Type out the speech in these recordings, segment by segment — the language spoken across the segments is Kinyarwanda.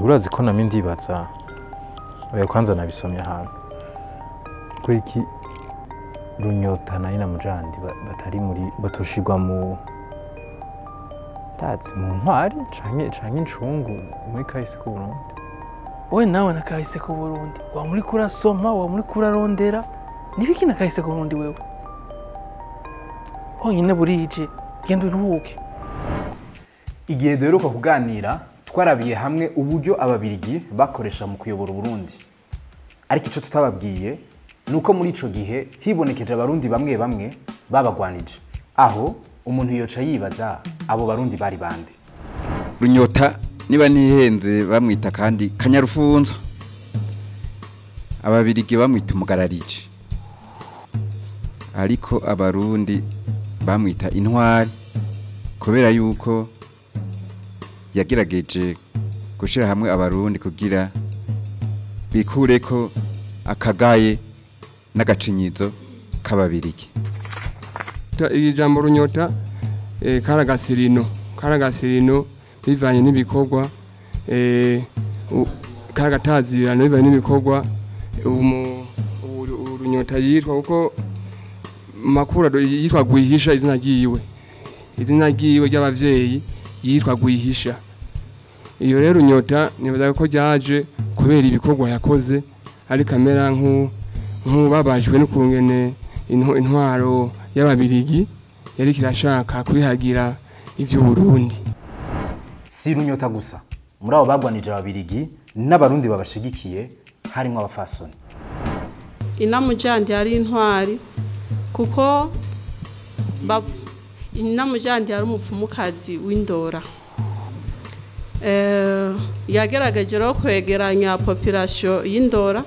urazi ko nami ndibaza oya kwanza nabisomye ahantu ko iki Runyota na Inamujandi batari muri batoshirwa mu tazi mu ntwari canke incungu muri kahise ku Burundi. We nawe na kahise ku Burundi wa muri kurasoma wa muri kurarondera nibiki na kahise ku Burundi wewe honyine burije genda uruhuke. Igihe duheruka kuganira twarabiye hamwe uburyo ababirigi bakoresha mu kuyobora Burundi, ariko ico tutababwiye nuko muri ico gihe hibonekeje abarundi bamwe bamwe babagwanije, aho umuntu yoca yibaza abo barundi bari bande. Runyota niba nihenze bamwita kandi Kanyarufunzo, ababirigi bamwita umugararije, ariko abarundi bamwita intwari kubera yuko yagerageje gushira hamwe abarundi kugira bikureko akagaye n'agacinyizo k'ababirigi. Ijambo Runyota karagasirino bivanye n'ibikorwa karagatazirana bivanye n'ibikorwa Runyota yitwa kuko makuru yitwa Gwihisha, izina ryiwe ry'abavyeyi yitwa Gwihisha. Iyo rero Runyota nibaza ko ryaje kubera ibikorwa yakoze ari kamera nk'ubabajwe n'ukungene intwaro y'ababirigi yari kirashaka kubihagira ivyo Burundi. Si Runyota gusa, muri abo bagwanije ababirigi n'abarundi babashigikiye harimo abafasoni. Inamujandi yari intwari kuko Inamujandi yari umupfumukazi w'indora. Yagerageje rero kwegeranya population y'indora,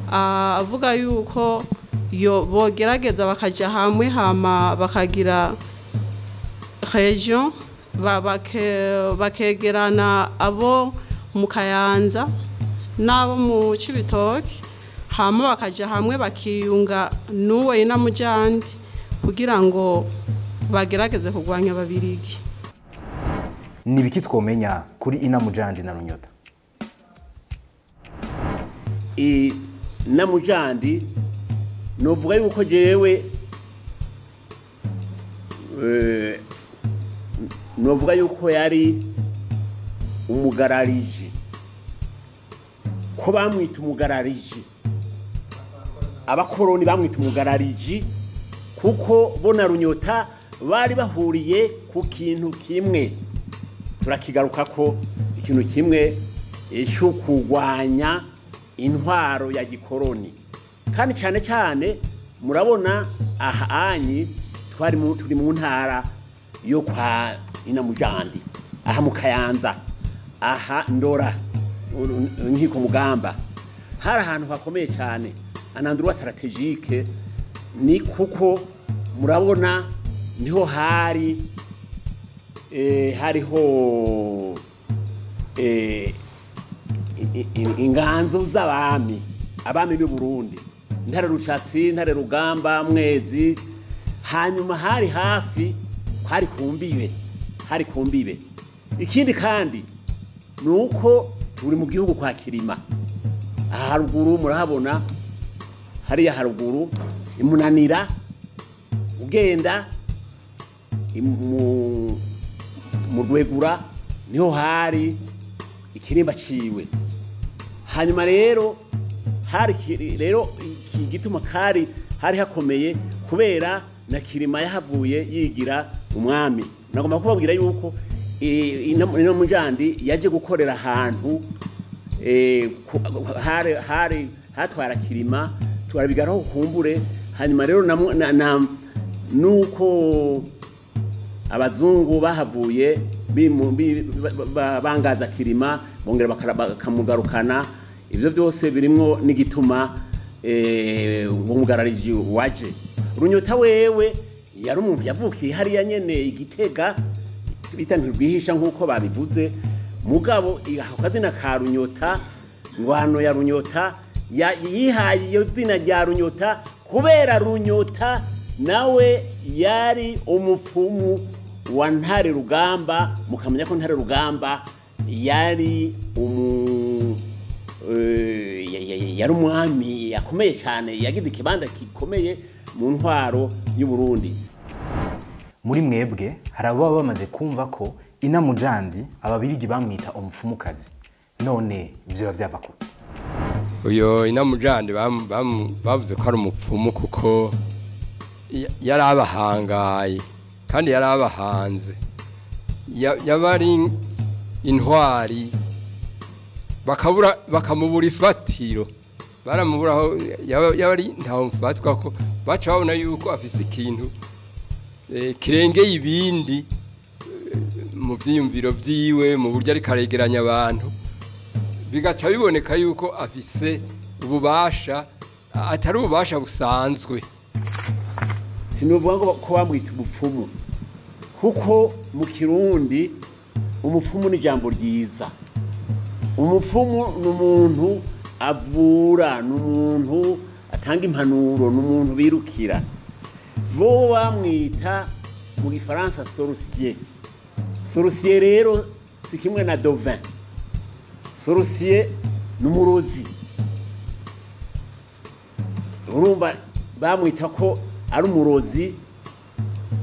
avuga yuko bogerageza bakaja hamwe hama bakagira region bakegerana abo mu Kayanza nabo mu Cibitoke, hama bakaja hamwe bakiyunga n'uwo Inamujandi kugira ngo bagerageze kurwanya ababirigi. Nibiki twomenya kuri Inamujandi na Runyota? Inamujandi novuga yuko jewe novuga yuko yari umugarariji, ko bamwita umugarariji, abakoroni bamwita umugarariji kuko bona Runyota bari bahuriye ku kintu kimwe. Turakigaruka ko ikintu kimwe cyo kugwanya intwaro ya gikoroni, kandi cyane cyane murabona ahanyi turi mu ntara yo kwa Inamujandi, aha mu Kayanza, aha Ndora nkiko Mugamba, hari ahantu hakomeye cyane anandurwa strategique, ni kuko murabona niho hariho inganzo z'abami b'u Burundi, Ntare Rushatsi, Ntare Rugamba, Mwezi, hanyuma hari hafi hari kumbibe. Ikindi kandi nuko turi mu gihugu kwa Kirima, haruguru murahabona hariya haruguru imunanira ugenda mu Rwegura niho hari ikirimba ciwe. Hanyuma rero iki gituma hari hakomeye kubera na Kirima yahavuye yigira umwami. Nagomba kubabwira yuko Inamujandi yaje gukorera ahantu hatwara Kirima, turabigaraho kumbure. Hanyuma rero nuko abazungu bahavuye bangaza Kirima bongera bakamugarukana. Ivyo byose birimwo n'igituma umugarariji waje. Runyota wewe yari umuntu yavukiye hariya nyene Igitega bita Ntirwihisha nkuko babivuze, mugabo akadina ka Runyota, ngwano ya Runyota yihaye iyo dina rya Runyota kubera Runyota nawe yari umupfumu wa Ntare Rugamba. Mukamenya ko Ntare Rugamba yari yari umwami yakomeye cyane yagize ikibanza gikomeye mu ntwaro y'u Burundi. Muri mwebwe hari ababa bamaze kumva ko Inamujandi ababirigi bamwita umupfumukazi, none ivyo byava ko uyo Inamujandi bavuze ko ari umupfumu kuko yari abahangaye kandi yari abahanze, yabari intwari bakamubura ifatiro, baramuburaho yabari ntaho mfatwa ko baca babona yuko afise ikintu kirengeye ibindi mu byiyumviro byiwe, mu buryo ari karegeranya abantu, bigaca biboneka yuko afise ububasha atari ububasha busanzwe. Sinuvuga ngo ko bamwita umupfumu kuko mu Kirundi umupfumu ni ijambo ryiza. Umupfumu ni umuntu avura, ni umuntu atanga impanuro, ni umuntu birukira. Bo bamwita mu Gifaransa sorcier. Sorcier rero si kimwe na devin. Sorcier ni umurozi. Urumva bamwita ko ari umurozi,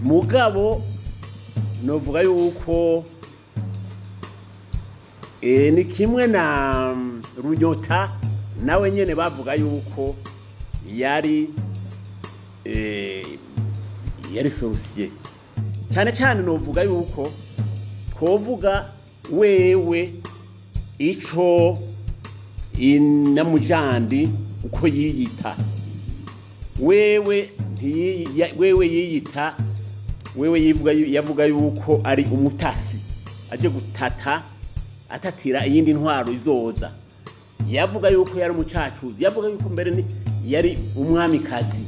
mugabo novuga yuko ni kimwe na Runyota nawe nyene bavuga yuko yari sorcier. Cyane cyane novuga yuko twovuga wewe ico Inamujandi uko yiyita, wewe yiyita, yavuga yuko ari umutasi aje gutata atatira iyindi ntwaro izoza. Yavuga yuko yari umucacuzi, yavuga yuko mbere yari umwamikazi.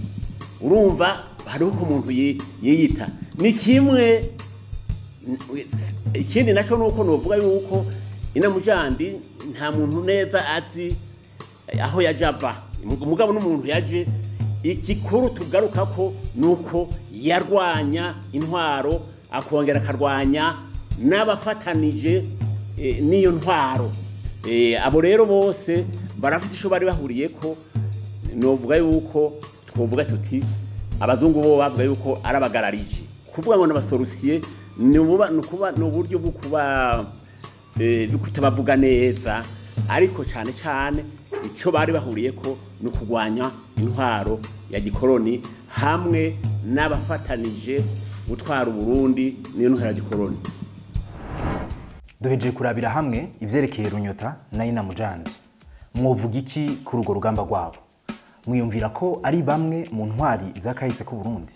Urumva hariho umuntu yiyita ni kimwe. Ikindi naco nuko novuga yuko Inamujandi nta muntu neza azi aho yajava, umugabo n'umuntu yaje. Ikikuru tugaruka ko nuko yarwanya intwaro akongera akarwanya n'abafatanije n'iyo ntwaro. Abo rero bose barafise isho bari bahuriye ko, novuga yuko twovuga tuti abazungu bo bavuga yuko arabagararije, kuvuga ngo n'abasorusiye ni uburyo bwo kuba bikutabavuga neza, ariko cyane cyane icyo bari bahuriye ko ni ukugwanya intwaro ya gikoroni hamwe n'abafatanije gutwara Burundi n'iyo ntwaro ya gikoroni. Duhejeje kurabira hamwe ivyerekeye Runyota na Inamujandi. Mwovuga iki kuri urwo rugamba rwabo? Mwiyumvira ko ari bamwe mu ntwari z'akahise ku Burundi?